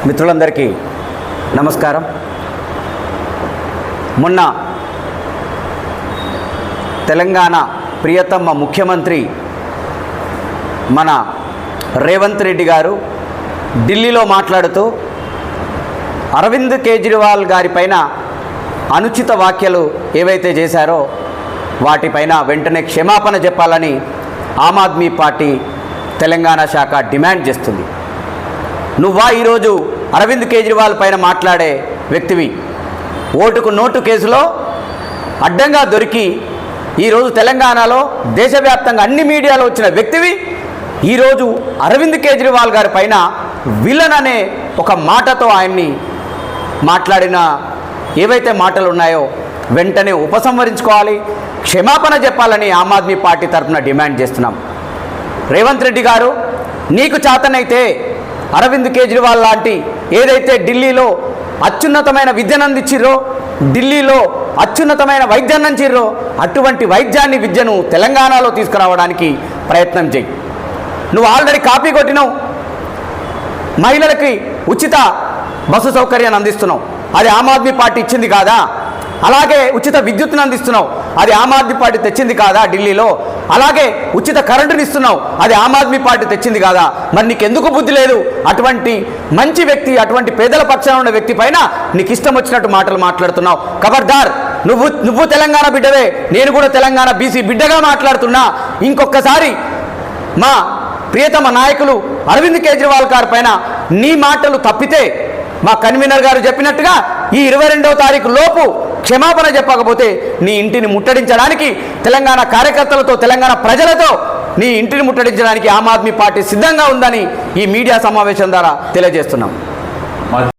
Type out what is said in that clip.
మిత్రులందరికీ నమస్కారం. మొన్న తెలంగాణ ప్రియతమ ముఖ్యమంత్రి మన రేవంత్ రెడ్డి గారు ఢిల్లీలో మాట్లాడుతూ అరవింద్ కేజ్రీవాల్ గారి పైన అనుచిత వ్యాఖ్యలు ఏవైతే చేశారో వాటిపైన వెంటనే క్షమాపణ చెప్పాలని ఆమ్ ఆద్మీ పార్టీ తెలంగాణ శాఖ డిమాండ్ చేస్తుంది. నువ్వా ఈరోజు అరవింద్ కేజ్రీవాల్ పైన మాట్లాడే వ్యక్తివి? ఓటుకు నోటు కేసులో అడ్డంగా దొరికి ఈరోజు తెలంగాణలో దేశవ్యాప్తంగా అన్ని మీడియాలో వచ్చిన వ్యక్తివి ఈరోజు అరవింద్ కేజ్రీవాల్ గారి పైన విలన్ అనే ఒక మాటతో ఆయన్ని మాట్లాడిన ఏవైతే మాటలు ఉన్నాయో వెంటనే ఉపసంహరించుకోవాలి, క్షమాపణ చెప్పాలని ఆమ్ ఆద్మీ పార్టీ తరఫున డిమాండ్ చేస్తున్నాం. రేవంత్ రెడ్డి గారు, నీకు చేతనైతే అరవింద్ కేజ్రీవాల్ లాంటి ఏదైతే ఢిల్లీలో అత్యున్నతమైన విద్యను అందించిర్రో, ఢిల్లీలో అత్యున్నతమైన వైద్యాన్ని అందించిర్రో అటువంటి వైద్యాన్ని విద్యను తెలంగాణలో తీసుకురావడానికి ప్రయత్నం చేయి. నువ్వు ఆల్రెడీ కాపీ కొట్టినావు, మహిళలకి ఉచిత బస్సు సౌకర్యాన్ని అందిస్తున్నావు, అది ఆమ్ ఆద్మీ పార్టీ ఇచ్చింది కాదా? అలాగే ఉచిత విద్యుత్తును అందిస్తున్నావు, అది ఆమ్ ఆద్మీ పార్టీ తెచ్చింది కాదా ఢిల్లీలో? అలాగే ఉచిత కరెంటుని ఇస్తున్నావు, అది ఆమ్ ఆద్మీ పార్టీ తెచ్చింది కాదా? మరి నీకెందుకు బుద్ధి లేదు? అటువంటి మంచి వ్యక్తి, అటువంటి పేదల పక్షాన ఉన్న వ్యక్తి పైన నీకు ఇష్టం వచ్చినట్టు మాటలు మాట్లాడుతున్నావు. ఖబర్దార్, నువ్వు తెలంగాణ బిడ్డవే, నేను కూడా తెలంగాణ బీసీ బిడ్డగా మాట్లాడుతున్నా. ఇంకొకసారి మా ప్రియతమ నాయకులు అరవింద్ కేజ్రీవాల్ గారి పైన నీ మాటలు తప్పితే మా కన్వీనర్ గారు చెప్పినట్టుగా ఈ 22వ తారీఖు లోపు క్షమాపణ చెప్పకపోతే నీ ఇంటిని ముట్టడించడానికి, తెలంగాణ కార్యకర్తలతో, తెలంగాణ ప్రజలతో నీ ఇంటిని ముట్టడించడానికి ఆమ్ ఆద్మీ పార్టీ సిద్ధంగా ఉందని ఈ మీడియా సమావేశం ద్వారా తెలియజేస్తున్నాం.